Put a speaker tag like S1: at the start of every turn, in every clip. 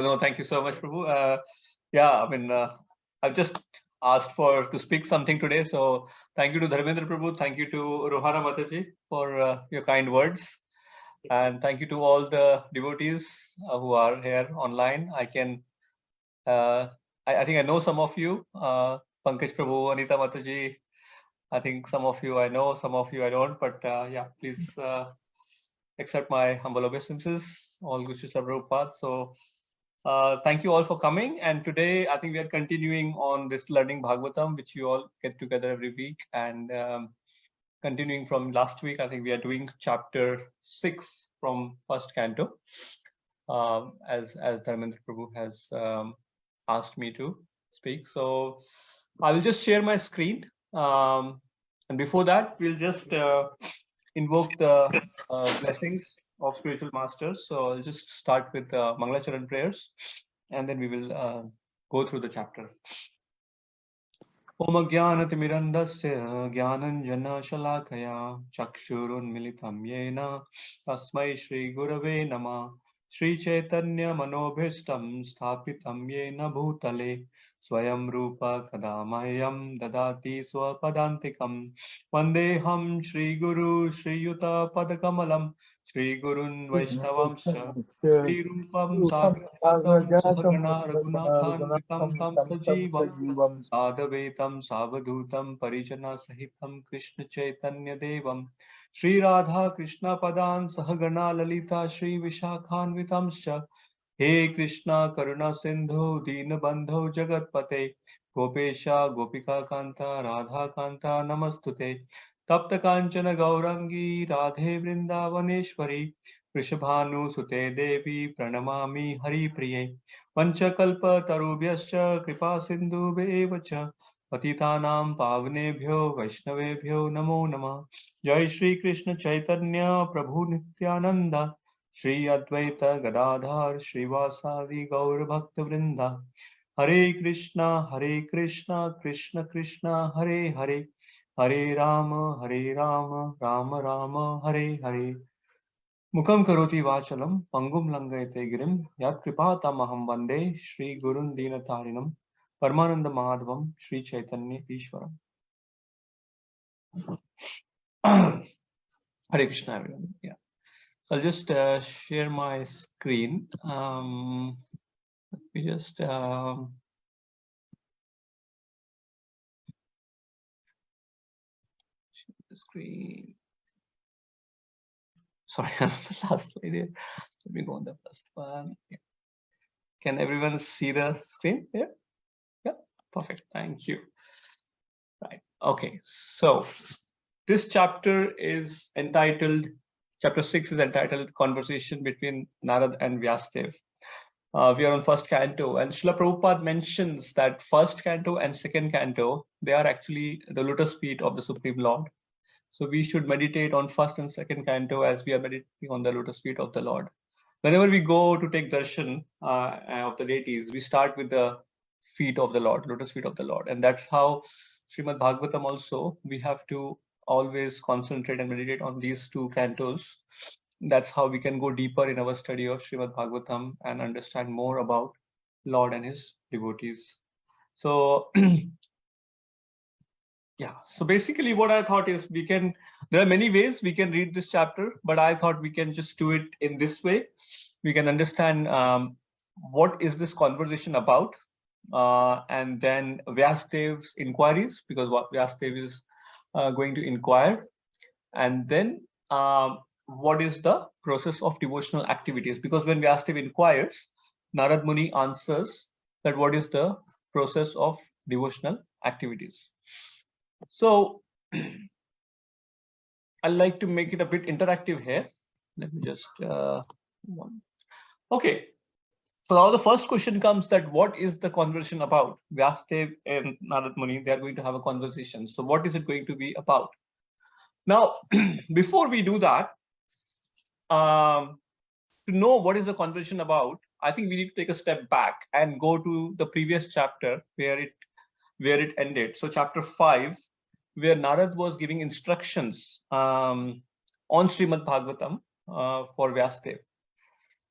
S1: No, thank you so much, Prabhu. I've just asked to speak something today. So thank you to Dharmendra Prabhu. Thank you to Rohana Mataji for your kind words. And thank you to all the devotees who are here online. I think I know some of you, Pankaj Prabhu, Anita Mataji. I think some of you I know, some of you I don't. But please accept my humble obeisances. All good Srila Prabhupada. So thank you all for coming. And today, I think we are continuing on this learning Bhagavatam, which you all get together every week. And continuing from last week, I think we are doing chapter 6 from first canto, as Dharmendra Prabhu has asked me to speak. So I will just share my screen. And before that, we'll just invoke the blessings of spiritual masters. So I'll just start with Mangalacharan prayers, and then we will go through the chapter. Om Jnanatimirandasya Jnananjana Shalakaya Chakshurunmilitam Yena Tasmai Shri Gurave Namah Shri Chaitanya Manobhistam Sthapitam Yena Bhutale Swayam Rupa Kadamayam Dadati Swapadantikam Vandeham Shri Guru Shri Yuta Padakamalam Shri Gurun Vaishnavamscha Shri Rupam Sagrajatam Sahagana Raghunathanvitam Tam Sajivam Sadhavetam Savadhutam Parijana Sahitam Krishna Chaitanya Devam Shri Radha Krishna Padan Sahagana Lalita Shri Vishakhanvitamscha He Krishna Karuna Sindhu Deenabandho Jagatpate Gopesha Gopika Kanta Radha Kanta Namastute Tapta Kanchana Gaurangi Radhe Vrindavaneshwari Vrishabhanu Sute Devi Pranamami Hari Priye Panchakalpa Tarubhyascha Kripa Sindhu Bevacha Patitanam Pavnebhyo Vaishnavebhyo Namo Namah Jai Shri Krishna Chaitanya Prabhu Nityananda Shri Advaita Gadadhar Srivasadi Gaur Bhakta Vrinda Hare Krishna Krishna Krishna Hare Hare Hare Rama Rama Rama Hare Hare Mukam karoti vachalam pangum langayate girim yat kripatamaham vande Shri Gurun Dinatarinam Paramananda Madhavam Shri Chaitanya Ishwaram. Hare Krishna, everyone. Yeah, so I'll just share my screen. Let me just share the screen. Sorry, I'm the last slide here. Let me go on the first one. Yeah. Can everyone see the screen here? Yeah, perfect. Thank you. Right. Okay. So this chapter is entitled, chapter 6 is entitled Conversation between Narad and Vyasadev. We are on first canto, and Srila Prabhupada mentions that first canto and second canto, they are actually the lotus feet of the Supreme Lord. So we should meditate on first and second canto as we are meditating on the lotus feet of the Lord. Whenever we go to take darshan of the deities, we start with the feet of the Lord, lotus feet of the Lord. And that's how Srimad Bhagavatam also, we have to always concentrate and meditate on these two cantos. That's how we can go deeper in our study of Srimad Bhagavatam and understand more about Lord and his devotees. So yeah, so basically what I thought is there are many ways we can read this chapter, but I thought we can just do it in this way. We can understand what is this conversation about, and then Vyasadev's inquiries, because what Vyasadev is going to inquire, and then what is the process of devotional activities, because when Vyasadev inquires, Narad Muni answers that what is the process of devotional activities. So I'd like to make it a bit interactive here. Let me just okay. So now the first question comes that what is the conversation about? Vyasadev and Narad Muni, they are going to have a conversation. So what is it going to be about? Now, before we do that, to know what is the conversation about, I think we need to take a step back and go to the previous chapter where it ended. So chapter 5, where Narad was giving instructions on Srimad Bhagavatam for Vyasadev.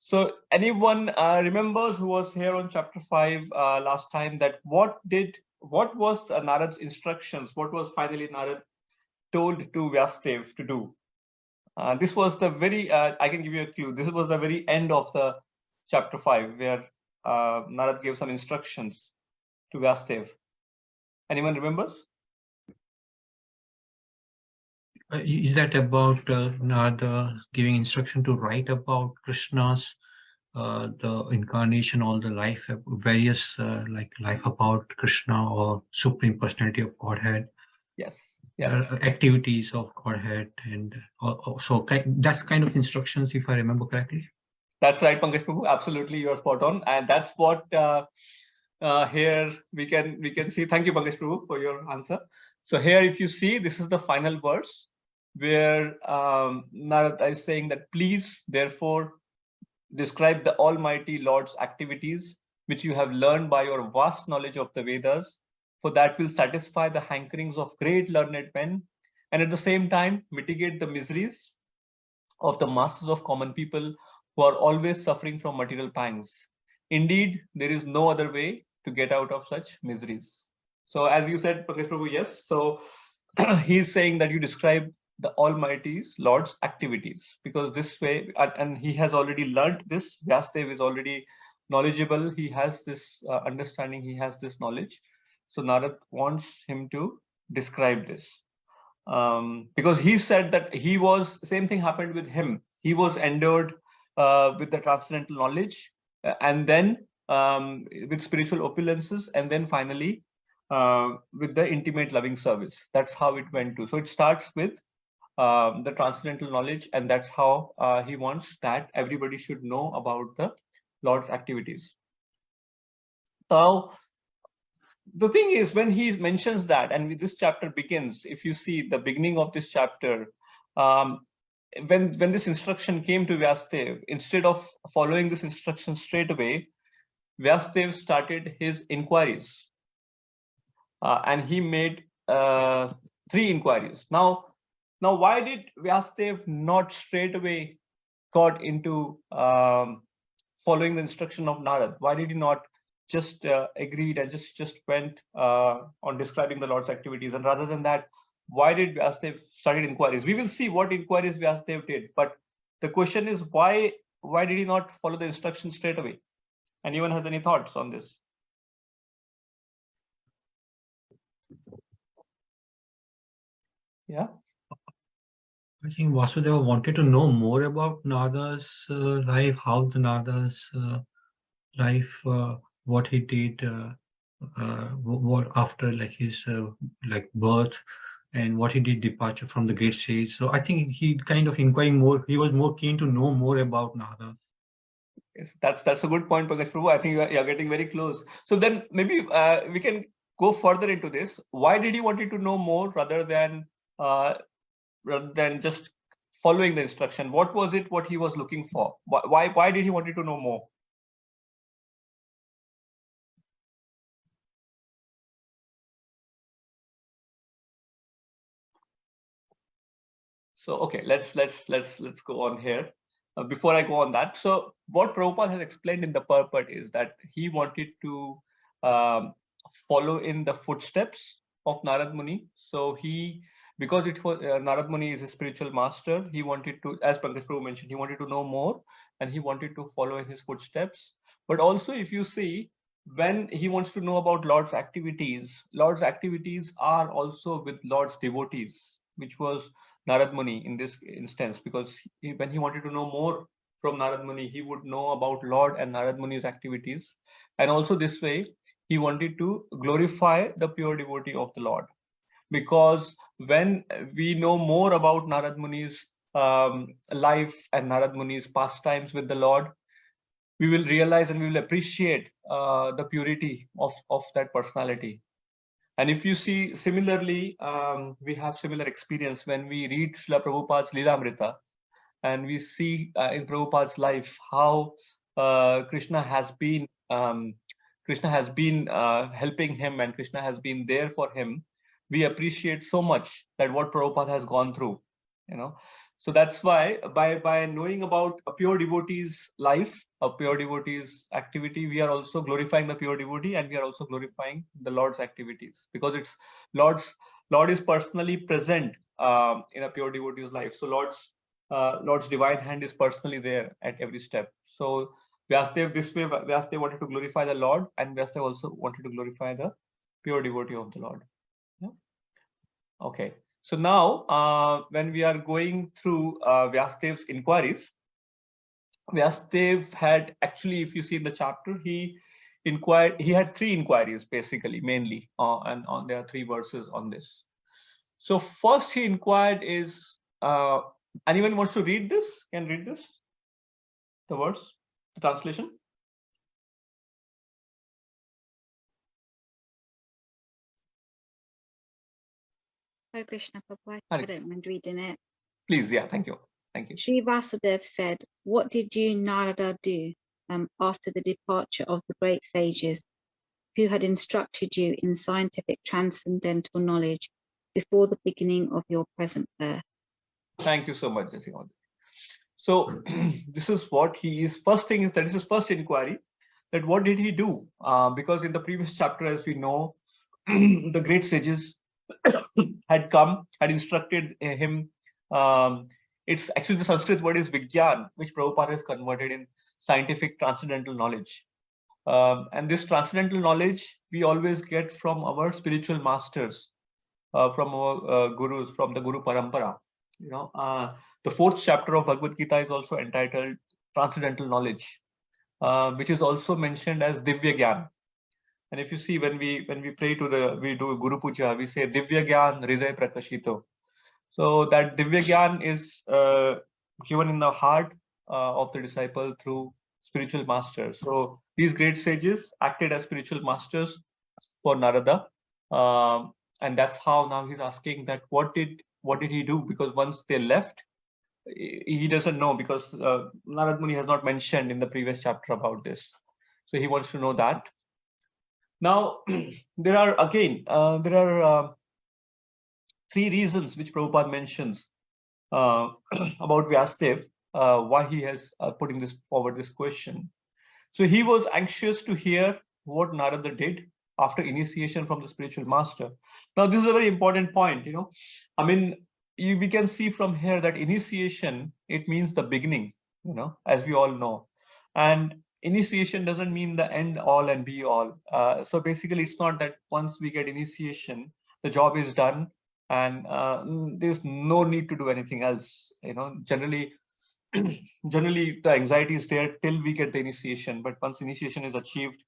S1: So anyone remembers who was here on chapter 5 last time, that what was Narad's instructions? What was finally Narad told to Vyasadev to do? This was the very, I can give you a clue. This was the very end of the chapter 5, where Narad gave some instructions to Vyasadev. Anyone remembers?
S2: Is that about Narada giving instruction to write about Krishna's the incarnation, all the life, various like life about Krishna or Supreme Personality of Godhead?
S1: Yes. Yes.
S2: Activities of Godhead, and so that's kind of instructions, if I remember correctly.
S1: That's right, Pankaj Prabhu. Absolutely, you're spot on, and that's what here we can see. Thank you, Pankaj Prabhu, for your answer. So here, if you see, this is the final verse where Narada is saying that, please, therefore, describe the Almighty Lord's activities, which you have learned by your vast knowledge of the Vedas, for that will satisfy the hankerings of great learned men, and at the same time mitigate the miseries of the masses of common people who are always suffering from material pangs. Indeed, there is no other way to get out of such miseries. So as you said, Pankaj Prabhu, yes. So he's saying that you describe the Almighty Lord's activities, because this way, and he has already learned this, Vyasadev is already knowledgeable, he has this understanding, he has this knowledge. So Narad wants him to describe this. Because he said that he was, same thing happened with him. He was endowed with the transcendental knowledge, and then with spiritual opulences, and then finally with the intimate loving service. That's how it went to. So it starts with the transcendental knowledge, and that's how he wants that everybody should know about the Lord's activities. So the thing is, when he mentions that, and this chapter begins, if you see the beginning of this chapter, when this instruction came to Vyasadev, instead of following this instruction straight away, Vyasadev started his inquiries, and he made 3 inquiries. Now, why did Vyasadev not straight away got into following the instruction of Narad? Why did he not just agreed and just went on describing the Lord's activities? And rather than that, why did Vyasadev started inquiries? We will see what inquiries Vyasadev did, but the question is, why did he not follow the instructions straight away? Anyone has any thoughts on this? Yeah.
S2: I think Vasudeva wanted to know more about Narada's life, how the Narada's life, what he did, what after like his like birth, and what he did departure from the great sage. So I think he kind of inquiring more. He was more keen to know more about Narada.
S1: Yes, that's a good point, Pankaj Prabhu. I think you're getting very close. So then maybe we can go further into this. Why did he wanted to know more rather than just following the instruction? What was it what he was looking for? Why did he wanted to know more? So okay, let's go on here. Before I go on that, so what Prabhupada has explained in the purport is that he wanted to follow in the footsteps of Narad Muni. So because it was Narad Muni is a spiritual master, he wanted to, as Pankaj Prabhu mentioned, he wanted to know more, and he wanted to follow in his footsteps. But also, if you see, when he wants to know about Lord's activities are also with Lord's devotees, which was Narad Muni in this instance, because when he wanted to know more from Narad Muni, he would know about Lord and Narad Muni's activities. And also this way, he wanted to glorify the pure devotee of the Lord. Because when we know more about Narad Muni's life and Narad Muni's pastimes with the Lord, we will realize and we will appreciate the purity of that personality. And if you see, similarly, we have similar experience when we read Srila Prabhupada's Lilamrita, and we see in Prabhupada's life how Krishna has been helping him, and Krishna has been there for him. We appreciate so much that what Prabhupada has gone through, So that's why by knowing about a pure devotee's life, a pure devotee's activity, we are also glorifying the pure devotee, and we are also glorifying the Lord's activities, because it's Lord is personally present in a pure devotee's life. So Lord's divine hand is personally there at every step. So Vyasadeva, this way Vyasadeva wanted to glorify the Lord, and Vyasadeva also wanted to glorify the pure devotee of the Lord. Yeah? Okay. So now, when we are going through Vyasadev's inquiries, Vyasadeva had actually, if you see in the chapter, he had 3 inquiries basically, mainly, and there are 3 verses on this. So first he inquired is, anyone wants to read this? Can read this? The verse, the translation?
S3: Hare Krishna, Prabhupada. I don't mind reading it.
S1: Please, yeah, thank you. Thank you.
S3: Sri Vasudeva said, "What did you, Narada, do after the departure of the great sages who had instructed you in scientific transcendental knowledge before the beginning of your present birth?"
S1: Thank you so much, Jessica. So this is what he is. First thing is that this is first inquiry, that what did he do? Because in the previous chapter, as we know, the great sages had instructed him. It's actually, the Sanskrit word is Vigyan, which Prabhupada has converted in scientific transcendental knowledge. And this transcendental knowledge we always get from our spiritual masters, from our gurus, from the Guru Parampara. You know, the 4th chapter of Bhagavad Gita is also entitled Transcendental Knowledge, which is also mentioned as Divya Gyan. And if you see, when we pray we do Guru Puja, we say Divya Gyan Hriday Prakashito. So that Divya Gyan is given in the heart of the disciple through spiritual masters. So these great sages acted as spiritual masters for Narada, and that's how now he's asking that what did he do? Because once they left, he doesn't know, because Narad Muni has not mentioned in the previous chapter about this. So he wants to know that. Now, there are 3 reasons which Prabhupada mentions about Vyasadeva, why he has putting this question. So he was anxious to hear what Narada did after initiation from the spiritual master. Now, this is a very important point. You know, I mean, we can see from here that initiation, it means the beginning. You know, as we all know, and initiation doesn't mean the end all and be all. So basically, it's not that once we get initiation, the job is done, and there's no need to do anything else. You know, generally the anxiety is there till we get the initiation, but once initiation is achieved,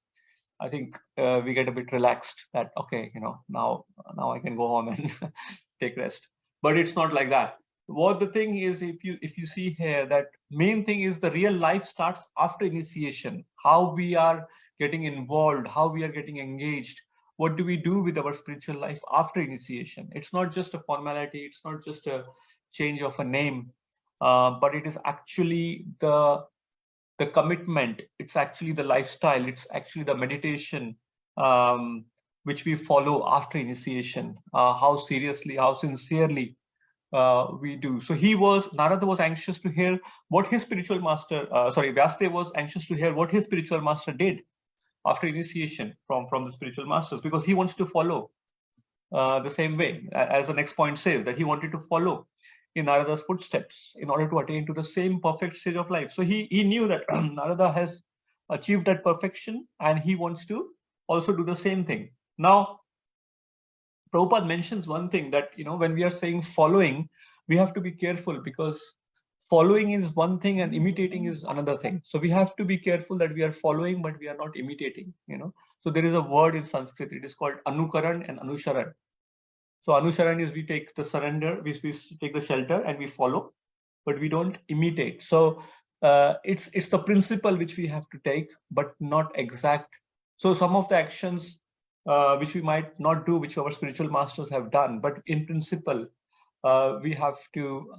S1: I think we get a bit relaxed, that okay, you know, now I can go home and take rest. But it's not like that. What the thing is, if you see here, that main thing is the real life starts after initiation. How we are getting involved, how we are getting engaged, what do we do with our spiritual life after initiation? It's not just a formality, it's not just a change of a name, but it is actually the commitment, it's actually the lifestyle, it's actually the meditation which we follow after initiation, how seriously, how sincerely we do. So Narada was anxious to hear what his spiritual master, Vyasadeva was anxious to hear what his spiritual master did after initiation from the spiritual masters, because he wants to follow the same way, as the next point says, that he wanted to follow in Narada's footsteps in order to attain to the same perfect stage of life. So he knew that Narada has achieved that perfection, and he wants to also do the same thing. Now, Prabhupada mentions one thing, that, you know, when we are saying following, we have to be careful, because following is one thing and imitating is another thing. So we have to be careful that we are following, but we are not imitating, you know. So there is a word in Sanskrit, it is called anukaran and anusharan. So anusharan is we take the surrender, we take the shelter and we follow, but we don't imitate. So it's the principle which we have to take, but not exact. So some of the actions which we might not do, which our spiritual masters have done, but in principle, we have to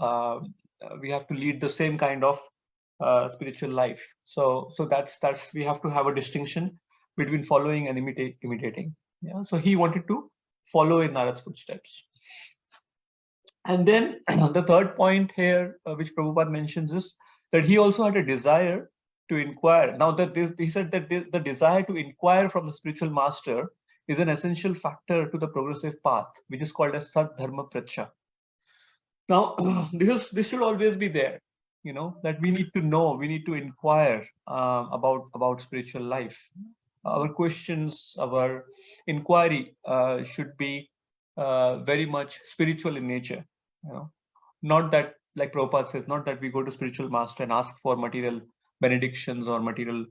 S1: lead the same kind of spiritual life. So that's we have to have a distinction between following and imitating. Yeah. So he wanted to follow in Narad's footsteps. And then the third point here, which Prabhupada mentions, is that he also had a desire to inquire. Now that he said that the desire to inquire from the spiritual master is an essential factor to the progressive path, which is called as Sat Dharma Pracha. Now, this should always be there, that we need to know, we need to inquire about spiritual life. Our questions, our inquiry should be very much spiritual in nature. Not that, like Prabhupada says, not that we go to spiritual master and ask for material benedictions or material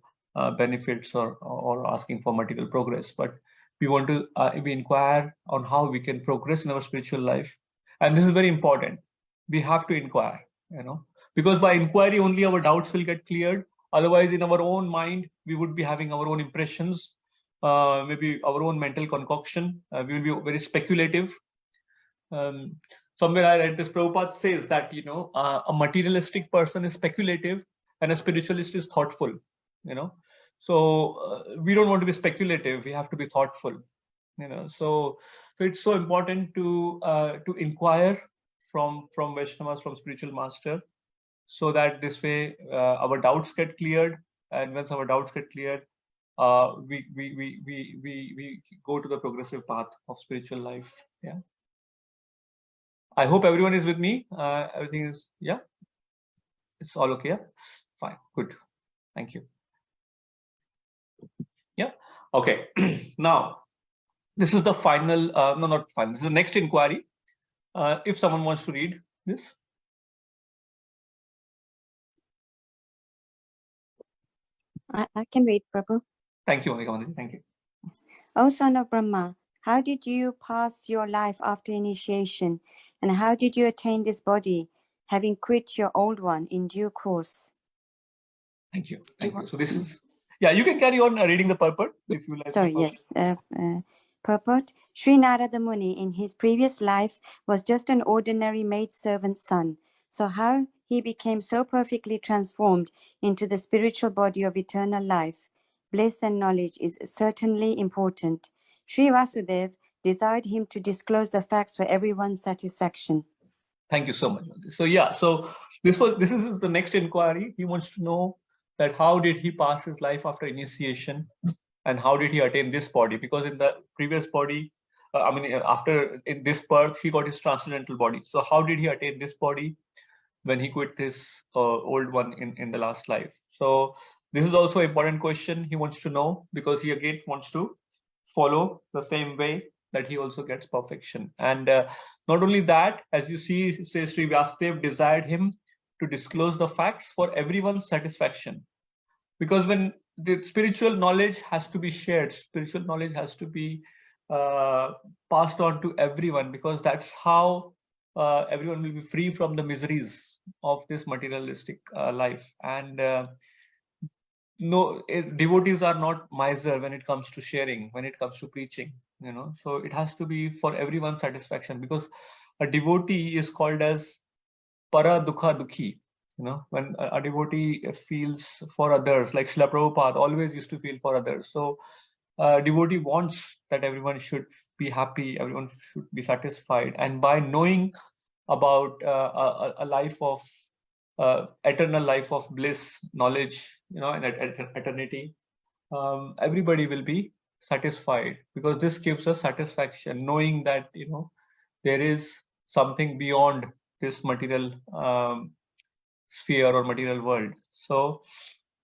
S1: benefits or asking for material progress, but we want to we inquire on how we can progress in our spiritual life. And this is very important. We have to inquire, because by inquiry only our doubts will get cleared. Otherwise, in our own mind, we would be having our own impressions, maybe our own mental concoction. We will be very speculative. Somewhere I read this, Prabhupada says that, a materialistic person is speculative and a spiritualist is thoughtful, So we don't want to be speculative. We have to be thoughtful, So it's so important to inquire from Vaishnavas, from spiritual master, so that this way our doubts get cleared. And once our doubts get cleared, we go to the progressive path of spiritual life. Yeah. I hope everyone is with me. Everything is, yeah, it's all okay. Yeah, fine, good, thank you. Yeah, okay. Now, this is the final. No, not final. This is the next inquiry. If someone wants to read this.
S4: I can read, Prabhu.
S1: Thank you, Monika. Thank you.
S4: O son of Brahma, how did you pass your life after initiation, and how did you attain this body, having quit your old one in due course?
S1: Thank you. Thank you. So this is, yeah, you can carry on reading the purport if you like.
S4: Sorry, yes. Purport. Sri Narada Muni in his previous life was just an ordinary maidservant's son. So how he became so perfectly transformed into the spiritual body of eternal life, bliss and knowledge is certainly important. Sri Vasudev desired him to disclose the facts for everyone's satisfaction.
S1: Thank you so much. So yeah, so this is the next inquiry. He wants to know that how did he pass his life after initiation, and how did he attain this body? Because in the previous body, after in this birth, he got his transcendental body. So how did he attain this body when he quit his old one in the last life? So this is also an important question he wants to know, because he again wants to follow the same way that he also gets perfection. And not only that, as you see, says Sri Vasudev desired him to disclose the facts for everyone's satisfaction. Because when the spiritual knowledge has to be shared, spiritual knowledge has to be passed on to everyone, because that's how everyone will be free from the miseries of this materialistic life. And devotees are not miser when it comes to sharing, when it comes to preaching, so it has to be for everyone's satisfaction, because a devotee is called as para dukha dukhi. When a devotee feels for others, like Srila Prabhupada always used to feel for others. So devotee wants that everyone should be happy, everyone should be satisfied. And by knowing about a life of eternal life of bliss, knowledge, and eternity, everybody will be satisfied, because this gives us satisfaction, knowing that there is something beyond this material sphere or material world. So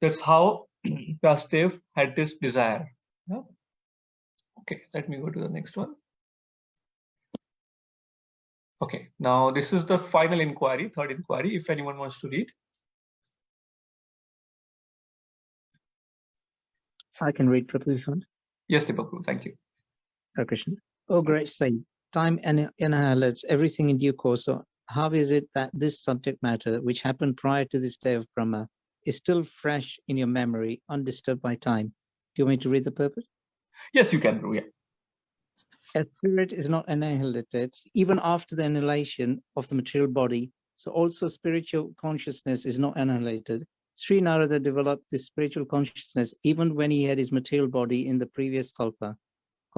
S1: that's how Vasudev had this desire. Yeah? Okay, let me go to the next one. Okay, now this is the final inquiry, third inquiry, if anyone wants to read.
S5: I can read, Prabhu.
S1: Yes, Deepak, thank you.
S5: Hare Krishna. Oh, great saint, time annihilates everything in due course. So how is it that this subject matter, which happened prior to this day of Brahma, is still fresh in your memory, undisturbed by time? Do you want me to read the purpose?
S1: Yes, you can, yeah.
S5: A spirit is not annihilated even after the annihilation of the material body. So also spiritual consciousness is not annihilated. Sri Narada developed this spiritual consciousness even when he had his material body in the previous kalpa.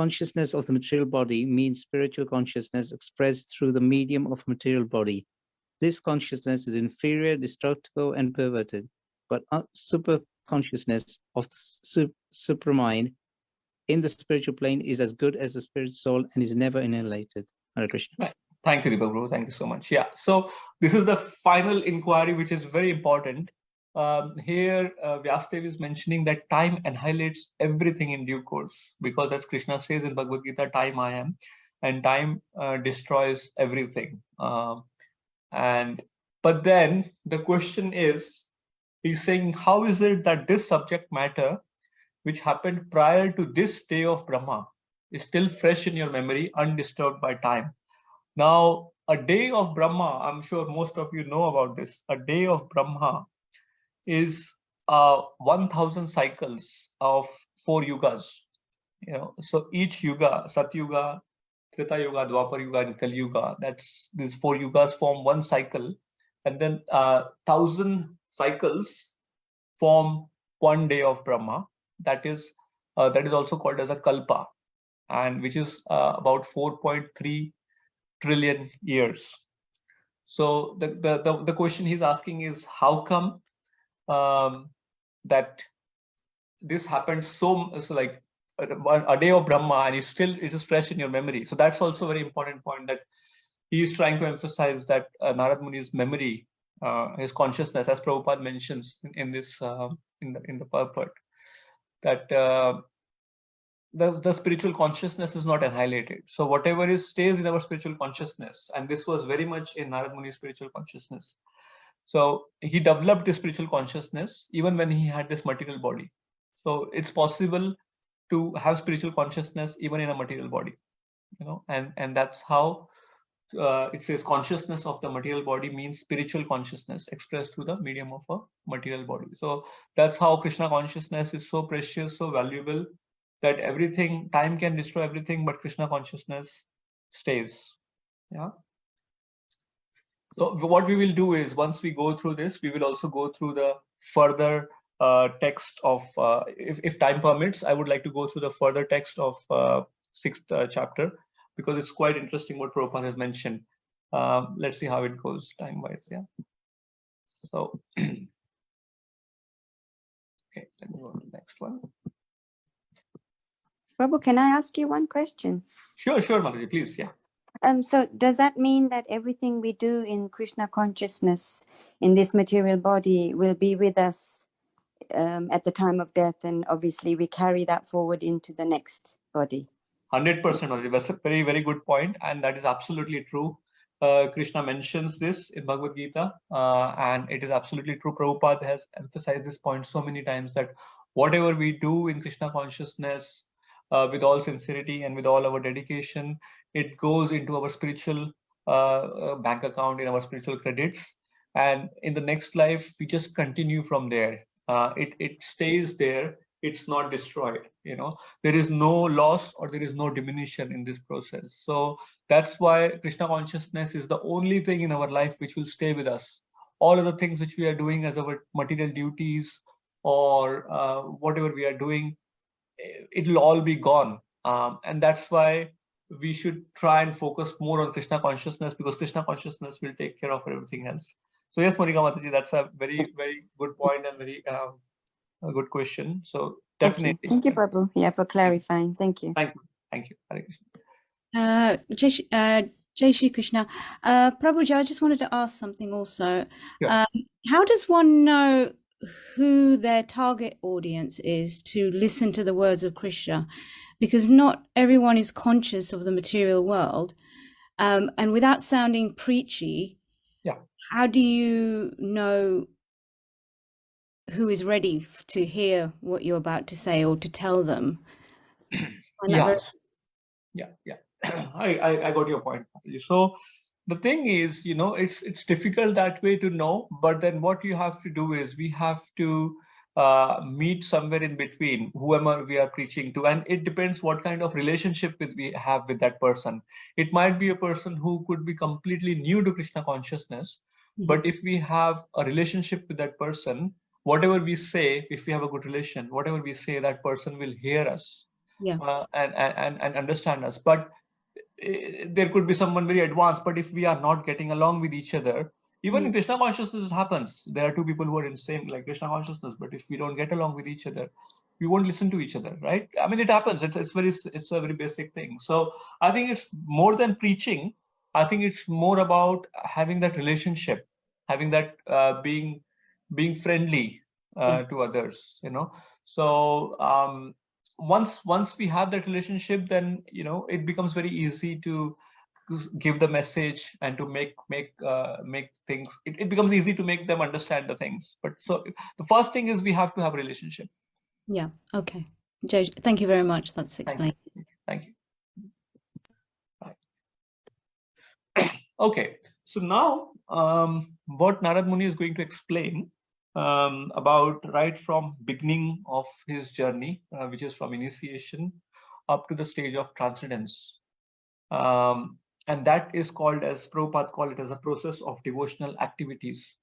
S5: consciousness of the material body means spiritual consciousness expressed through the medium of material body. This consciousness is inferior, destructible, and perverted, but super consciousness of the supramind in the spiritual plane is as good as the spirit soul and is never annihilated. Hare Krishna.
S1: Right. Thank you, Deepak Prabhu. Thank you so much. Yeah. So this is the final inquiry, which is very important. Here, Vyasadeva is mentioning that time annihilates everything in due course, because as Krishna says in Bhagavad Gita, time I am, and time destroys everything. But then the question is, he's saying, how is it that this subject matter, which happened prior to this day of Brahma, is still fresh in your memory, undisturbed by time? Now, a day of Brahma, I'm sure most of you know about this. A day of Brahma is 1,000 cycles of 4 yugas. So each yuga, Satyuga, Treta Yuga, Dwapar Yuga, and Kali Yuga, these 4 yugas form one cycle, and then 1,000 cycles form one day of Brahma. That is also called as a kalpa, and which is about 4.3 trillion years. So the question he's asking is, how come that this happened so like a day of Brahma, and it is fresh in your memory? So that's also a very important point, that he is trying to emphasize that Narad Muni's memory, his consciousness, as Prabhupada mentions in this in the purport, that the spiritual consciousness is not annihilated. So whatever stays in our spiritual consciousness, and this was very much in Narad Muni's spiritual consciousness. So he developed this spiritual consciousness even when he had this material body. So it's possible to have spiritual consciousness even in a material body, and that's how it says consciousness of the material body means spiritual consciousness expressed through the medium of a material body. So that's how Krishna consciousness is so precious, so valuable, that time can destroy everything, but Krishna consciousness stays. Yeah. So what we will do is, once we go through this, we will also go through the further text of, if time permits, I would like to go through the further text of 6th chapter, because it's quite interesting what Prabhupada has mentioned. Let's see how it goes time-wise. Yeah. So, okay, let me go to the next one.
S4: Prabhu, can I ask you one question?
S1: Sure, Mataji, please. Yeah.
S4: So does that mean that everything we do in Krishna consciousness in this material body will be with us at the time of death, and obviously we carry that forward into the next body?
S1: 100%. That's a very, very good point, and that is absolutely true. Krishna mentions this in Bhagavad Gita, and it is absolutely true. Prabhupada has emphasized this point so many times, that whatever we do in Krishna consciousness, with all sincerity and with all our dedication, it goes into our spiritual bank account, in our spiritual credits, and in the next life we just continue from there. It stays there. It's not destroyed. There is no loss or there is no diminution in this process. So that's why Krishna consciousness is the only thing in our life which will stay with us. All other things which we are doing as our material duties, or whatever we are doing, it will all be gone. And that's why we should try and focus more on Krishna consciousness, because Krishna consciousness will take care of everything else. So yes, Monika Mataji, that's a very, very good point, and very a good question. So definitely.
S4: Thank you, Prabhu. Yeah, for clarifying. Thank you.
S1: Thank you. Hare Krishna.
S6: Jai Shri Krishna. Prabhuji, I just wanted to ask something also.
S1: Yeah.
S6: How does one know who their target audience is to listen to the words of Krishna? Because not everyone is conscious of the material world. And without sounding preachy, how do you know who is ready to hear what you're about to say, or to tell them?
S1: Yeah. I got your point. So the thing is, it's difficult that way to know, but then what you have to do is, we have to meet somewhere in between whoever we are preaching to, and it depends what kind of relationship we have with that person. It might be a person who could be completely new to Krishna consciousness, but if we have a relationship with that person, whatever we say, if we have a good relation, whatever we say, that person will hear us. and understand us. But there could be someone very advanced, but if we are not getting along with each other, even in Krishna consciousness it happens. There are two people who are in same like Krishna consciousness, but if we don't get along with each other, we won't listen to each other, right? I mean, it happens. It's a very basic thing. So I think it's more than preaching. I think it's more about having that relationship, having that being friendly to others, you know. So once we have that relationship, then it becomes very easy to give the message and to make things. It becomes easy to make them understand the things. But so the first thing is we have to have a relationship.
S6: Yeah. Okay. Jay, thank you very much. That's explained.
S1: Thank you. Right. Okay. So now, what Narad Muni is going to explain about right from beginning of his journey, which is from initiation up to the stage of transcendence, and that is called, as Prabhupada called it, as a process of devotional activities.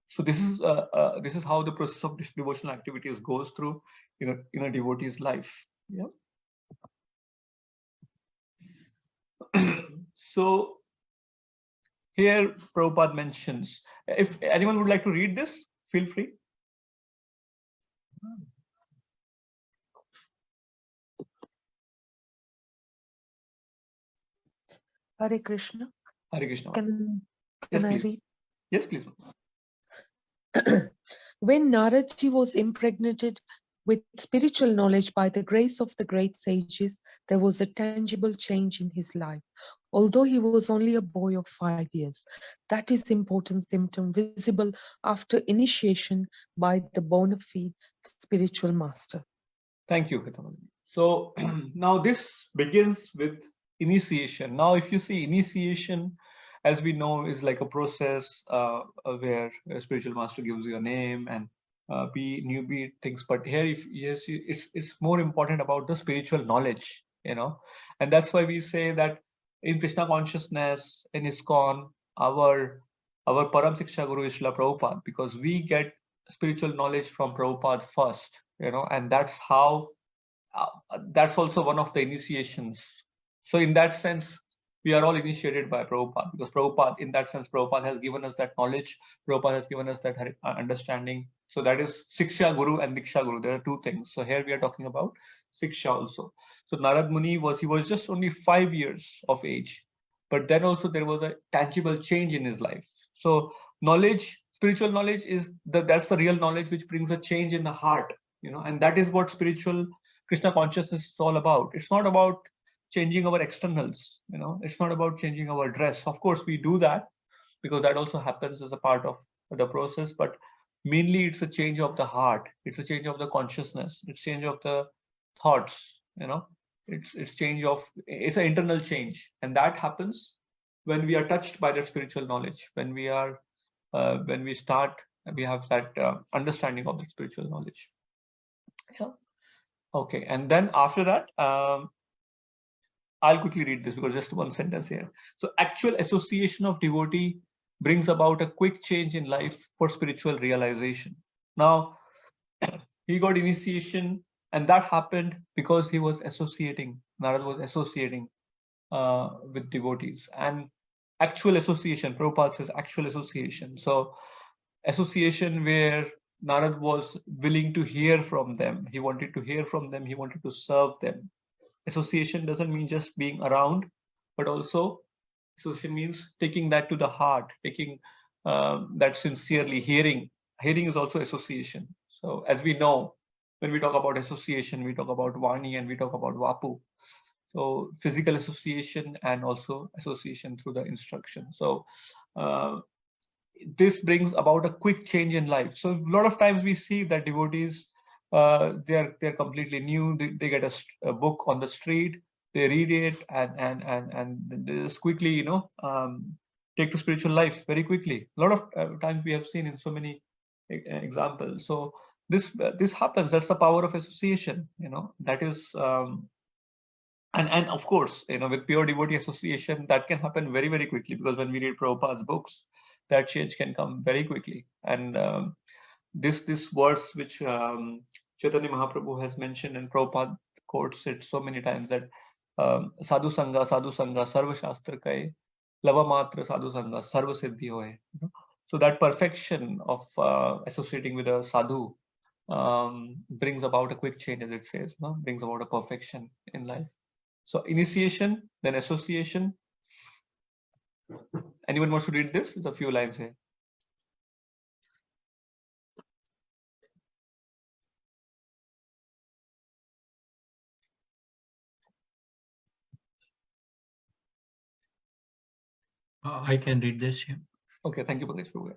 S1: So this is how the process of devotional activities goes through in a devotee's life. Yeah. So here Prabhupada mentions, if anyone would like to read this, feel free.
S7: Hare Krishna.
S1: Hare Krishna.
S7: Can
S1: Yes,
S7: I
S1: please.
S7: read?
S1: Yes, please.
S7: When Naradji was impregnated with spiritual knowledge by the grace of the great sages, there was a tangible change in his life. Although he was only a boy of 5 years, that is important symptom visible after initiation by the bona fide spiritual master.
S1: Thank you, Hitamali. So now this begins with initiation. Now, if you see initiation, as we know, is like a process where a spiritual master gives you a name and newbie things. But here, it's more important about the spiritual knowledge, and that's why we say that in Krishna consciousness, in ISKCON, our Param Siksha Guru is Srila Prabhupada, because we get spiritual knowledge from Prabhupada first, and that's how. That's also one of the initiations. So in that sense, we are all initiated by Prabhupada, because Prabhupada, in that sense, Prabhupada has given us that knowledge. Prabhupada has given us that understanding. So that is Siksha Guru and Diksha Guru. There are two things. So here we are talking about Siksha also. So Narad Muni was just only 5 years of age, but then also there was a tangible change in his life. So knowledge, spiritual knowledge, that's the real knowledge which brings a change in the heart, and that is what spiritual Krishna consciousness is all about. It's not about changing our externals, it's not about changing our dress. Of course, we do that because that also happens as a part of the process, but mainly it's a change of the heart. It's a change of the consciousness. It's change of the thoughts, it's an internal change. And that happens when we are touched by that spiritual knowledge, when we have that understanding of the spiritual knowledge. Yeah. Okay, and then after that, I'll quickly read this because just one sentence here. So actual association of devotee brings about a quick change in life for spiritual realization. Now, he got initiation, and that happened because he was associating. Narad was associating with devotees, and actual association, Prabhupada says actual association. So association where Narad was willing to hear from them. He wanted to hear from them. He wanted to serve them. Association doesn't mean just being around, but also association means taking that to the heart, taking that sincerely. Hearing is also association. So as we know, when we talk about association, we talk about Vani and we talk about Vapu. So physical association and also association through the instruction. So this brings about a quick change in life. So a lot of times we see that devotees, they're completely new. They get a book on the street, they read it, and they just quickly, take to spiritual life very quickly. A lot of times we have seen in so many examples. So this happens. That's the power of association. That is. And of course, with pure devotee association, that can happen very, very quickly, because when we read Prabhupada's books, that change can come very quickly. And this verse which Chaitanya Mahaprabhu has mentioned, and Prabhupada quotes it so many times that sadhu sangha, sarva shastra kai, lava matra sadhu sangha, sarva siddhi hoye. So that perfection of associating with a sadhu brings about a quick change, as it says, brings about a perfection in life. So initiation, then association. Anyone wants to read this? There's a few lines here.
S2: I can read this here.
S1: Okay, thank you, Bhagavatam.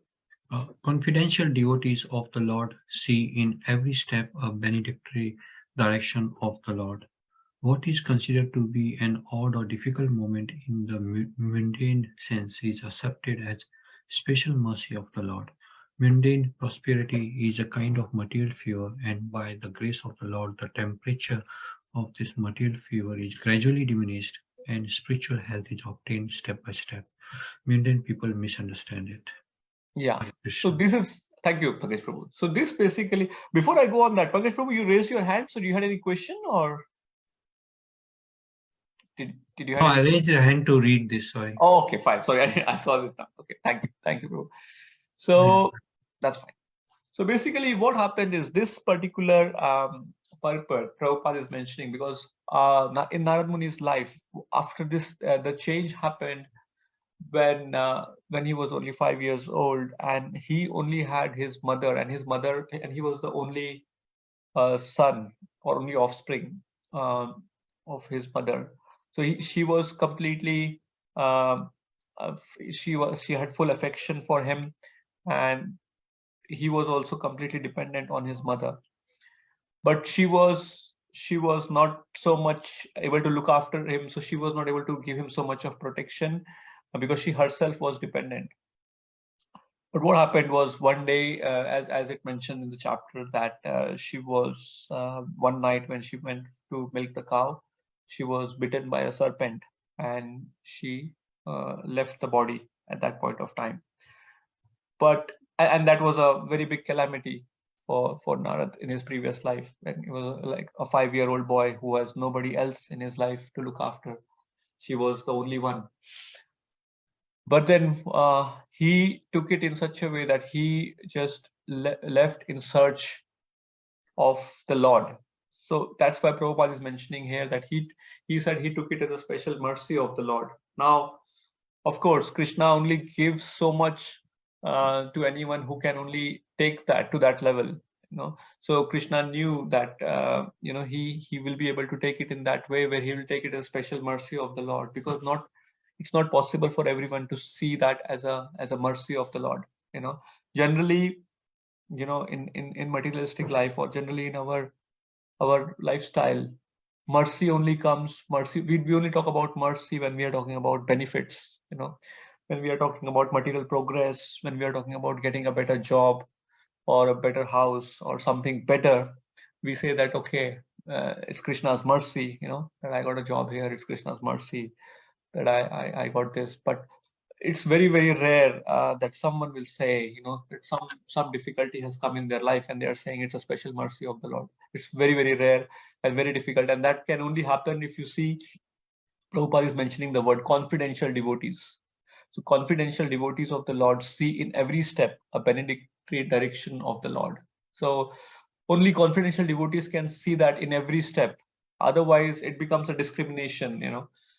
S2: Confidential devotees of the Lord see in every step a benedictory direction of the Lord. What is considered to be an odd or difficult moment in the mundane sense is accepted as special mercy of the Lord. Mundane prosperity is a kind of material fever, and by the grace of the Lord, the temperature of this material fever is gradually diminished, and spiritual health is obtained step by step. Mundane people misunderstand it.
S1: Yeah. So this is, thank you, Bhagavatam Prabhu. So this basically, before I go on that, Bhagavatam Prabhu, you raised your hand. So do you had any question or did you have?
S2: I raised your hand to read this. Sorry.
S1: Oh, okay, fine. Sorry, I saw this now. Okay, thank you, Prabhu. So that's fine. So basically, what happened is this particular purport Prabhupada is mentioning, because in Narad Muni's life, after this, the change happened when he was only 5 years old, and he only had his mother, and he was the only son or only offspring of his mother. So she was completely she had full affection for him, and he was also completely dependent on his mother. But she was not so much able to look after him, so she was not able to give him so much of protection because she herself was dependent. But what happened was one day, as it mentioned in the chapter, that she was one night when she went to milk the cow, she was bitten by a serpent, and she left the body at that point of time. And that was a very big calamity for Narad in his previous life, when he was like a 5-year-old boy who has nobody else in his life to look after. She was the only one. But then he took it in such a way that he just left in search of the Lord. So that's why Prabhupada is mentioning here that he said he took it as a special mercy of the Lord. Now, of course, Krishna only gives so much to anyone who can only take that to that level. So Krishna knew that he will be able to take it in that way, where he will take it as a special mercy of the Lord, because it's not possible for everyone to see that as a mercy of the Lord. Generally, in materialistic life, or generally in our lifestyle, mercy only comes. We only talk about mercy when we are talking about benefits. When we are talking about material progress, when we are talking about getting a better job or a better house or something better, we say that, okay, it's Krishna's mercy, that I got a job here. It's Krishna's mercy that I got this. But it's very, very rare that someone will say, that some difficulty has come in their life and they are saying it's a special mercy of the Lord. It's very, very rare and very difficult. And that can only happen if you see Prabhupada is mentioning the word confidential devotees. So confidential devotees of the Lord see in every step a benedictory direction of the Lord. So only confidential devotees can see that in every step. Otherwise, it becomes a discrimination.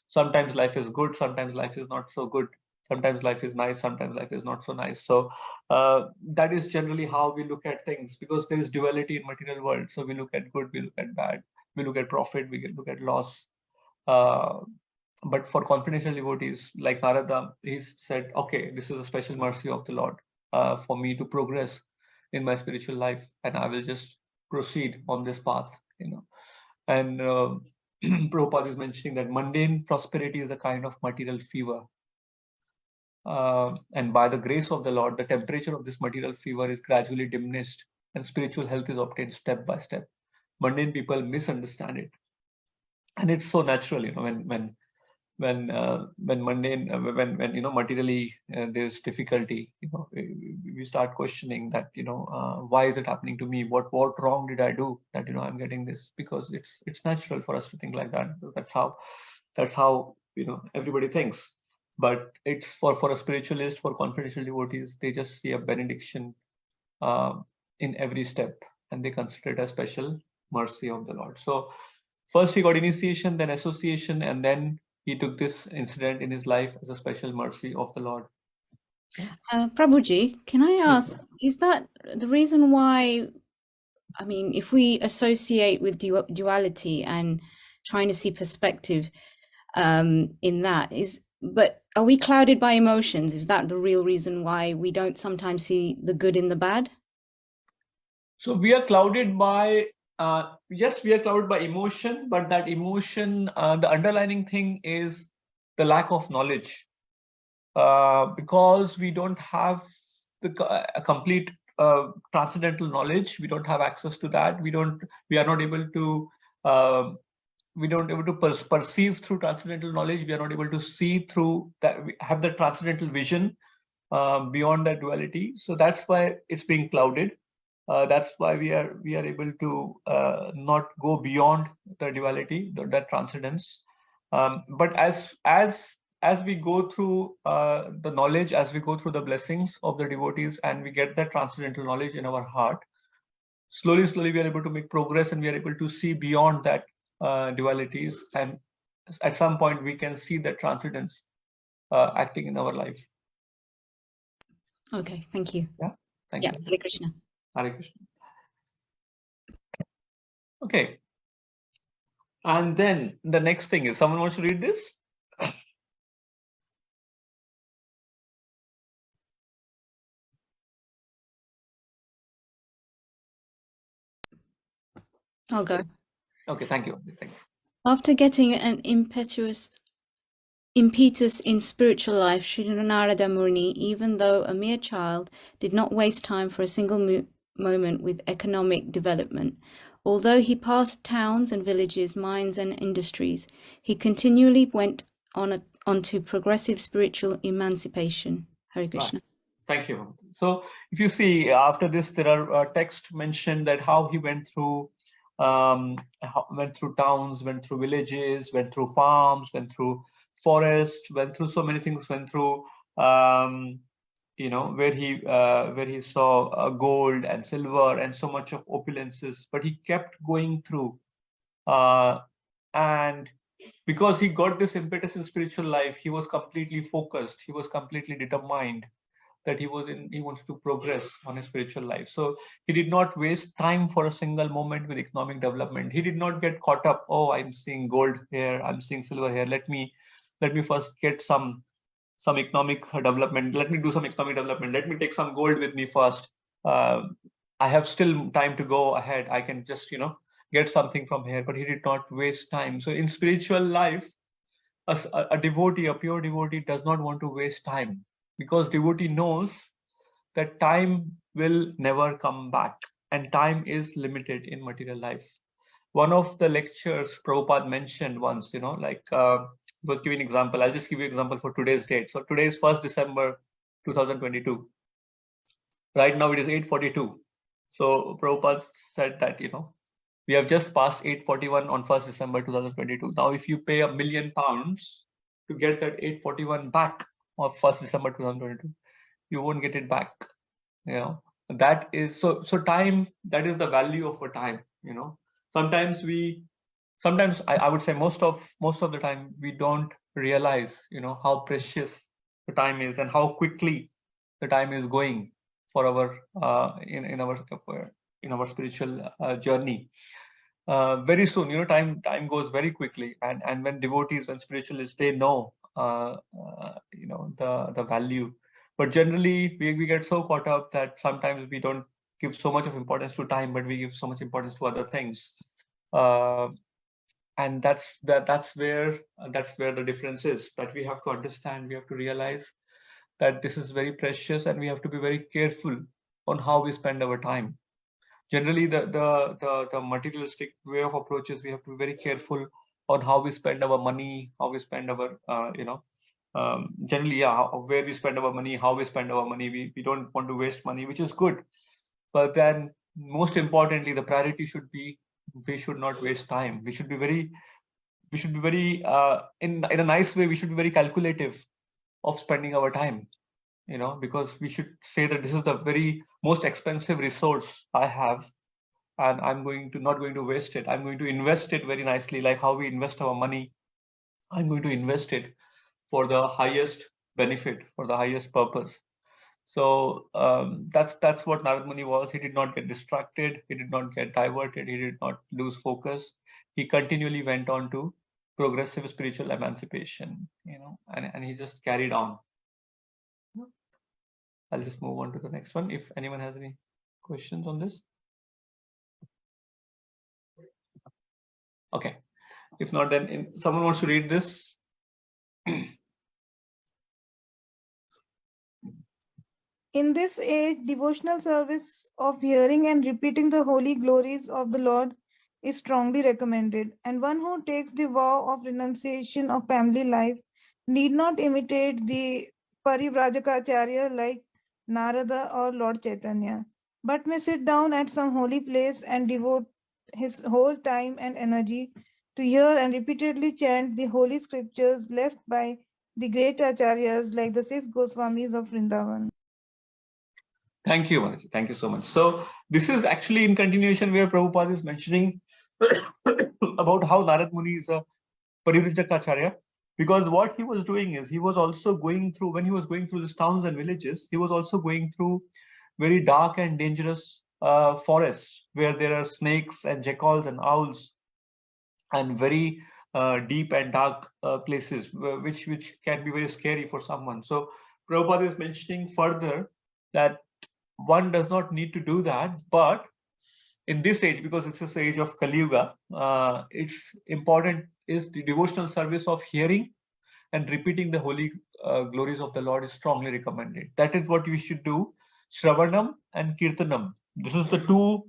S1: Sometimes life is good, sometimes life is not so good. Sometimes life is nice, sometimes life is not so nice. So that is generally how we look at things, because there is duality in material world. So we look at good, we look at bad, we look at profit, we look at loss. But for confidential devotees like Narada, he said, okay, this is a special mercy of the Lord for me to progress in my spiritual life, and I will just proceed on this path. And Prabhupada is mentioning that mundane prosperity is a kind of material fever. And by the grace of the Lord, the temperature of this material fever is gradually diminished, and spiritual health is obtained step by step. Mundane people misunderstand it, and it's so natural, mundane, when you know, materially there's difficulty, you know, we start questioning that, you know, why is it happening to me? What wrong did I do that, you know, I'm getting this? Because it's natural for us to think like that. That's how you know, everybody thinks. But it's for a spiritualist, for confidential devotees, they just see a benediction in every step, and they consider it a special mercy of the Lord. So first he got initiation, then association, and then he took this incident in his life as a special mercy of the Lord.
S6: Prabhuji, can I ask, is that the reason why, I mean, if we associate with duality and trying to see perspective in that, but are we clouded by emotions? Is that the real reason why we don't sometimes see the good in the bad?
S1: So we are clouded by, yes, we are clouded by emotion, but that emotion, the underlying thing is the lack of knowledge. Because we don't have a complete transcendental knowledge, we don't have access to that. We are not able to perceive through transcendental knowledge. We are not able to see through that. We have the transcendental vision beyond that duality. So that's why it's being clouded. That's why we are able to not go beyond the duality, that transcendence. But as we go through the knowledge, as we go through the blessings of the devotees, and we get that transcendental knowledge in our heart, slowly we are able to make progress, and we are able to see beyond that dualities, and at some point we can see that transcendence acting in our life.
S6: Okay, thank you.
S1: Yeah, thank
S6: you.
S1: you.
S6: Hare Krishna.
S1: Hare Krishna. Okay. And then the next thing is, someone wants to read this?
S6: I'll go.
S1: Okay, thank you. Thank you.
S6: After getting an impetus in spiritual life, Sri Narada Muni, even though a mere child, did not waste time for a single moment with economic development. Although he passed towns and villages, mines and industries, he continually went on to progressive spiritual emancipation. Hare Krishna.
S1: Right. Thank you. So if you see, after this, there are texts mentioned that how he went through towns, went through villages, went through farms, went through forest, went through so many things, went through you know, where he saw gold and silver and so much of opulences, but he kept going through, and because he got this impetus in spiritual life, he was completely focused, he was completely determined that he wants to progress on his spiritual life. So he did not waste time for a single moment with economic development. He did not get caught up, oh, I'm seeing gold here, I'm seeing silver here, let me first get some economic development, let me do some economic development, let me take some gold with me first. I have still time to go ahead, I can just, you know, get something from here. But he did not waste time. So in spiritual life, a devotee, a pure devotee, does not want to waste time, because devotee knows that time will never come back, and time is limited in material life. One of the lectures Prabhupada mentioned once, you know, like was giving example. I'll just give you an example for today's date. So today is 1st December 2022. Right now it is 8:42. So Prabhupada said that, you know, we have just passed 8:41 on 1st December 2022. Now, if you pay £1 million to get that 8:41 back of 1st December 2022, you won't get it back. You know, that is so time, that is the value of a time. You know, sometimes I would say most of the time we don't realize, you know, how precious the time is and how quickly the time is going for our in our spiritual journey. Very soon, you know, time goes very quickly, and when devotees, when spiritualists, they know you know, the value. But generally we get so caught up that sometimes we don't give so much of importance to time, but we give so much importance to other things. And that's where the difference is, that we have to understand, we have to realize that this is very precious, and we have to be very careful on how we spend our time. Generally, the materialistic way of approaches, we have to be very careful on how we spend our money, how we spend our, generally, where we spend our money, how we spend our money. We don't want to waste money, which is good. But then most importantly, the priority should be, we should not waste time. We should be very, in a nice way, we should be very calculative of spending our time, because we should say that this is the very most expensive resource I have, and I'm not going to waste it. I'm going to invest it very nicely, like how we invest our money. I'm going to invest it for the highest benefit, for the highest purpose. So that's what Narad Muni was. He did not get distracted. He did not get diverted. He did not lose focus. He continually went on to progressive spiritual emancipation, and he just carried on. I'll just move on to the next one. If anyone has any questions on this. Okay. If not, then someone wants to read this.
S8: In this age, devotional service of hearing and repeating the holy glories of the Lord is strongly recommended, and one who takes the vow of renunciation of family life need not imitate the Parivrajaka like Narada or Lord Chaitanya, but may sit down at some holy place and devote his whole time and energy to hear and repeatedly chant the holy scriptures left by the great acharyas like the 6 Goswamis of Vrindavan.
S1: Thank you, Manaji. Thank you so much. So this is actually in continuation where Prabhupada is mentioning about how Narad Muni is a Parivrajaka, because what he was doing is he was also going through, when he was going through these towns and villages, he was also going through very dark and dangerous forests where there are snakes and jackals and owls and very deep and dark places which can be very scary for someone. So Prabhupada is mentioning further that one does not need to do that, but in this age, because it's this age of Kali Yuga, it's important is the devotional service of hearing and repeating the holy glories of the Lord is strongly recommended. That is what we should do. Shravanam and Kirtanam. This is the two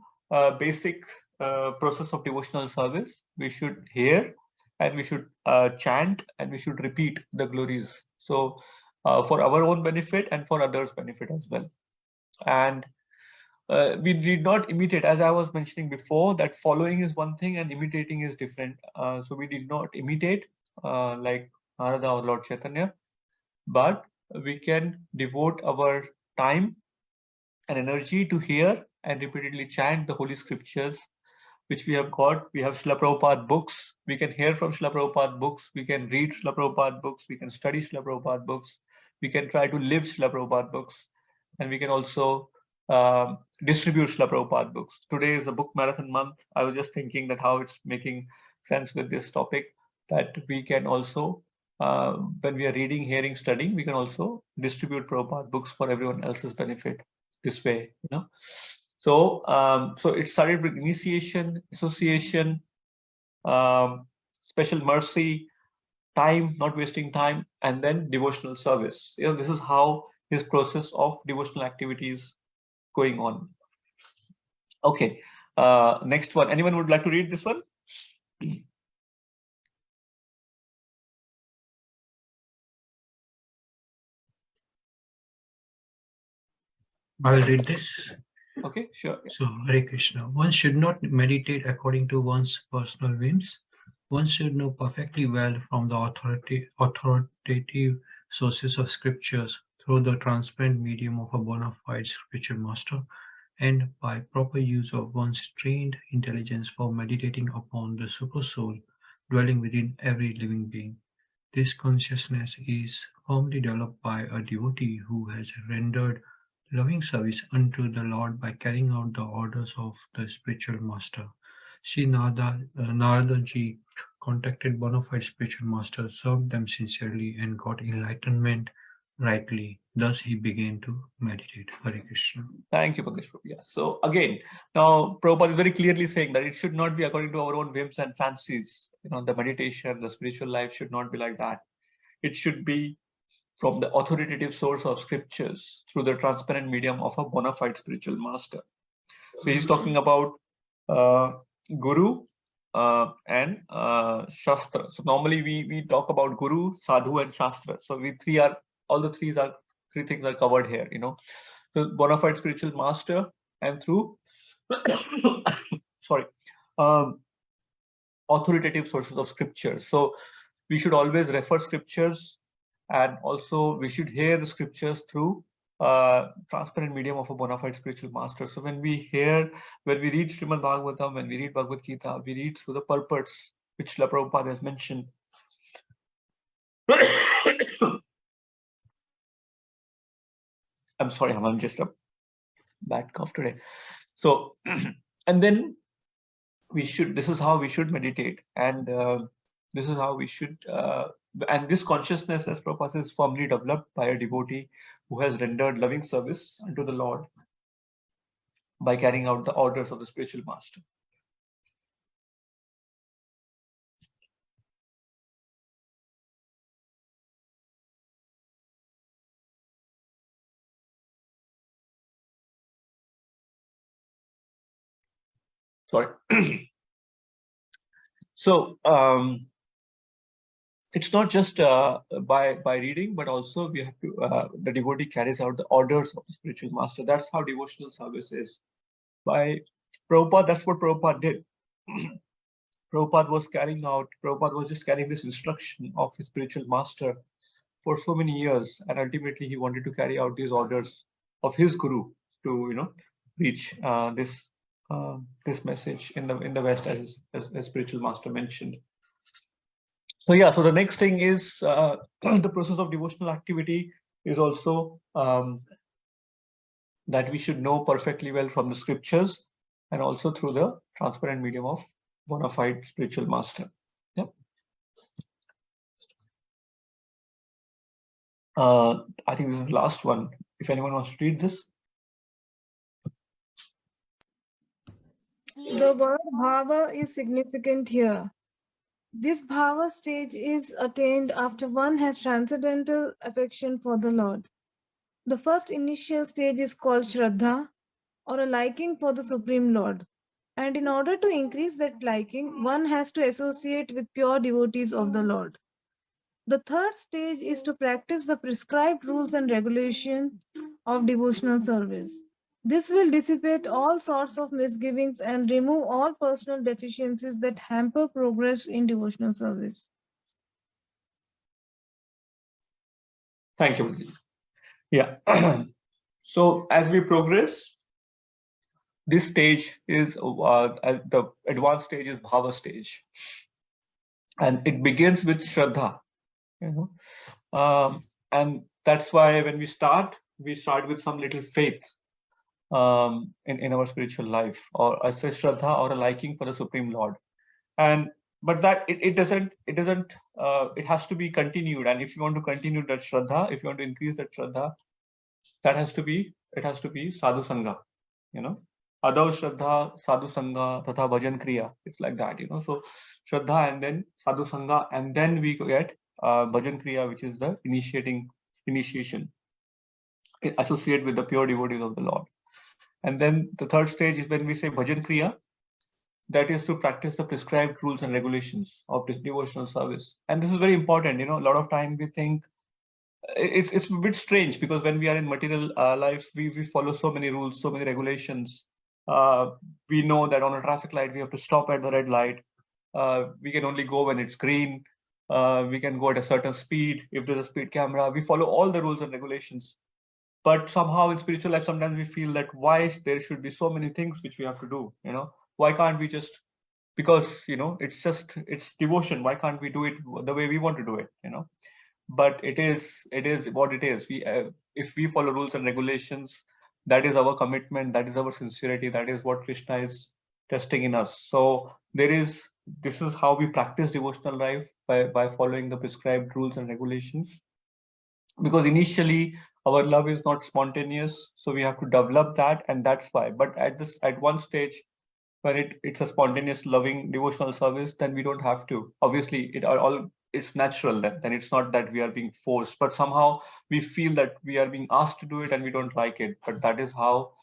S1: basic process of devotional service. We should hear and we should chant and we should repeat the glories. So for our own benefit and for others' benefit as well. And we did not imitate, as I was mentioning before, that following is one thing and imitating is different. So we did not imitate like Narada or Lord Chaitanya, but we can devote our time and energy to hear and repeatedly chant the holy scriptures which we have got. We have Srila Prabhupada books. We can hear from Srila Prabhupada books. We can read Srila Prabhupada books. We can study Srila Prabhupada books. We can try to live Srila Prabhupada books. And we can also distribute Srila Prabhupada books. Today is a book marathon month. I was just thinking that how it's making sense with this topic, that we can also, when we are reading, hearing, studying, we can also distribute Prabhupada books for everyone else's benefit this way, So, so it started with initiation, association, special mercy, time, not wasting time, and then devotional service. This is how his process of devotional activities going on. Okay, next one. Anyone would like to read this one?
S2: I will read this.
S1: Okay, sure.
S2: So, Hare Krishna. One should not meditate according to one's personal whims. One should know perfectly well from the authoritative sources of scriptures through the transparent medium of a bona fide spiritual master, and by proper use of one's trained intelligence for meditating upon the super soul dwelling within every living being. This consciousness is firmly developed by a devotee who has rendered loving service unto the Lord by carrying out the orders of the spiritual master. Sri Narada ji contacted bona fide spiritual masters, served them sincerely, and got enlightenment rightly. Thus he began to meditate. Hare Krishna.
S1: Thank you, Pankaj. Yeah. So again, now Prabhupada is very clearly saying that it should not be according to our own whims and fancies. The meditation, the spiritual life should not be like that. It should be from the authoritative source of scriptures through the transparent medium of a bona fide spiritual master. So he's talking about Guru and Shastra. So normally we talk about Guru, Sadhu, and Shastra. So three things are covered here. So bona fide spiritual master, and through sorry, authoritative sources of scripture. So we should always refer scriptures, and also we should hear the scriptures through transparent medium of a bona fide spiritual master. So when we read Srimad Bhagavatam, when we read Bhagavad Gita, we read through the purports which Srila Prabhupada has mentioned. I'm sorry, I'm just a bad cough today. So, and then this is how we should meditate, and this is how we should, and this consciousness, as Prabhupada says, is firmly developed by a devotee who has rendered loving service unto the Lord by carrying out the orders of the spiritual master. Sorry. So it's not just by reading, but also we have to the devotee carries out the orders of the spiritual master. That's how devotional service is. By Prabhupada, that's what Prabhupada did. Prabhupada was just carrying this instruction of his spiritual master for so many years, and ultimately he wanted to carry out these orders of his guru to reach this message in the West, as spiritual master mentioned. So yeah, so the next thing is the process of devotional activity is also that we should know perfectly well from the scriptures, and also through the transparent medium of bona fide spiritual master. Yep. I think this is the last one. If anyone wants to read this.
S8: The word bhava is significant here. This bhava stage is attained after one has transcendental affection for the Lord. The first initial stage is called Shraddha, or a liking for the Supreme Lord. And in order to increase that liking, one has to associate with pure devotees of the Lord. The third stage is to practice the prescribed rules and regulations of devotional service. This will dissipate all sorts of misgivings and remove all personal deficiencies that hamper progress in devotional service.
S1: Thank you. Yeah. So as we progress, this stage is the advanced stage is bhava stage, and it begins with Shraddha. And that's why when we start with some little faith in our spiritual life, or a Shraddha, or a liking for the Supreme Lord. But that it has to be continued. And if you want to continue that Shraddha, if you want to increase that Shraddha, it has to be sadhu sangha, Adav Shraddha, sadhu sangha, tatha bhajan kriya. It's like that, So Shraddha and then sadhu sangha, and then we get bhajan kriya, which is the initiation, associate with the pure devotees of the Lord. And then the third stage is when we say bhajan kriya, that is to practice the prescribed rules and regulations of this devotional service. And this is very important. A lot of time we think it's a bit strange, because when we are in material life, we follow so many rules, so many regulations. We know that on a traffic light, we have to stop at the red light. We can only go when it's green. We can go at a certain speed. If there's a speed camera, we follow all the rules and regulations. But somehow in spiritual life, sometimes we feel that why there should be so many things which we have to do, Why can't we just, because, it's devotion. Why can't we do it the way we want to do it, But it is what it is. If we follow rules and regulations, that is our commitment, that is our sincerity, that is what Krishna is testing in us. So this is how we practice devotional life, by following the prescribed rules and regulations. Because initially our love is not spontaneous, so we have to develop that, and that's why. But at one stage, when it's a spontaneous, loving devotional service, then we don't have to. Obviously, it's natural. Then it's not that we are being forced, but somehow we feel that we are being asked to do it and we don't like it. But that is how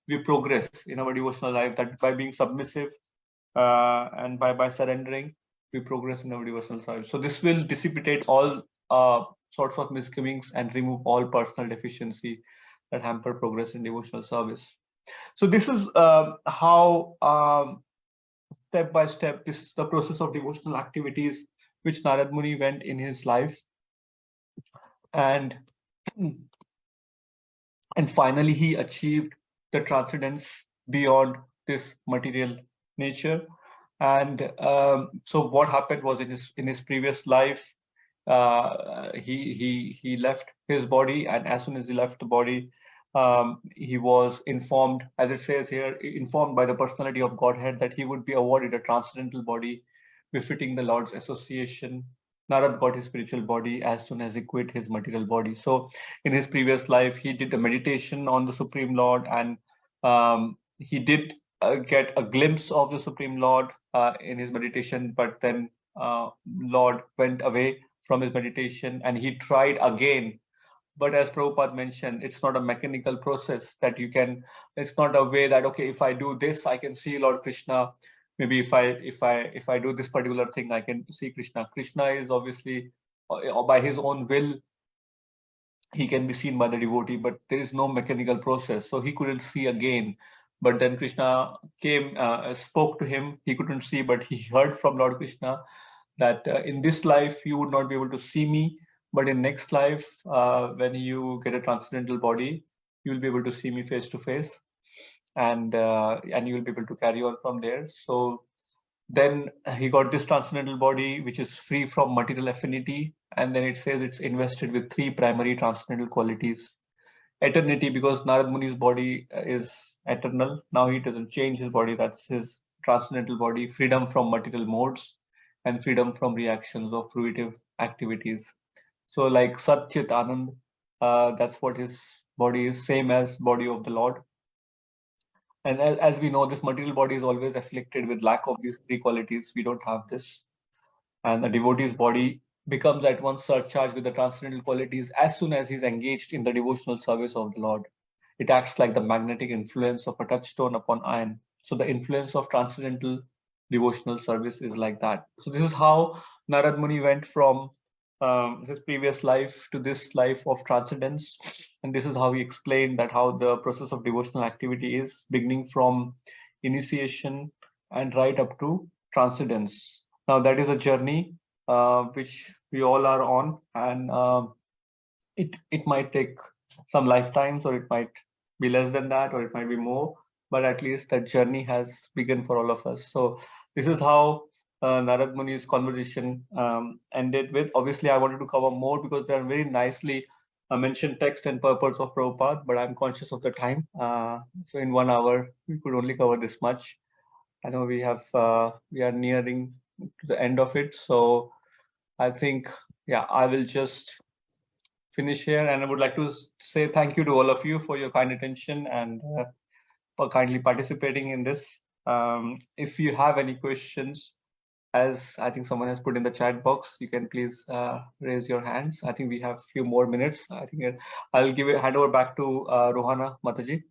S1: we progress in our devotional life, that by being submissive and by surrendering, we progress in our devotional service. So this will dissipate all sorts of misgivings and remove all personal deficiency that hamper progress in devotional service. So this is how step by step, this is the process of devotional activities which Narad Muni went in his life, and finally he achieved the transcendence beyond this material nature. And so what happened was, in his previous life, he left his body, and as soon as he left the body, he was informed, as it says here, informed by the personality of Godhead that he would be awarded a transcendental body befitting the Lord's association. Narad got his spiritual body as soon as he quit his material body. So in his previous life, he did a meditation on the Supreme Lord, and he did get a glimpse of the Supreme Lord in his meditation, but then Lord went away from his meditation and he tried again. But as Prabhupada mentioned, it's not a mechanical process that you can, it's not a way that, okay, if I do this, I can see Lord Krishna. Maybe if I do this particular thing, I can see Krishna. Krishna is obviously, by his own will, he can be seen by the devotee, but there is no mechanical process. So he couldn't see again. But then Krishna came, spoke to him. He couldn't see, but he heard from Lord Krishna that in this life you would not be able to see me, but in next life, when you get a transcendental body, you will be able to see me face to face, and you will be able to carry on from there. So then he got this transcendental body, which is free from material affinity, and then it says it's invested with 3 primary transcendental qualities. Eternity, because Narad Muni's body is eternal. Now he doesn't change his body. That's his transcendental body. Freedom from material modes and freedom from reactions of fruitive activities. So like Sat Chit Anand, that's what his body is, same as body of the Lord. And as we know, this material body is always afflicted with lack of these 3 qualities. We don't have this. And the devotee's body becomes at once surcharged with the transcendental qualities as soon as he's engaged in the devotional service of the Lord. It acts like the magnetic influence of a touchstone upon iron. So the influence of transcendental devotional service is like that. So this is how Narad Muni went from his previous life to this life of transcendence. And this is how he explained that how the process of devotional activity is, beginning from initiation and right up to transcendence. Now that is a journey which we all are on, and it might take some lifetimes, or it might be less than that, or it might be more, but at least that journey has begun for all of us. So this is how Narad Muni's conversation ended with. Obviously, I wanted to cover more because they are very nicely mentioned text and purpose of Prabhupada, but I'm conscious of the time. So in 1 hour, we could only cover this much. I know we are nearing to the end of it. So I think, yeah, I will just finish here, and I would like to say thank you to all of you for your kind attention and for kindly participating in this. If you have any questions, as I think someone has put in the chat box, you can please raise your hands. I think we have a few more minutes. I think I'll hand over back to Rohana Mataji.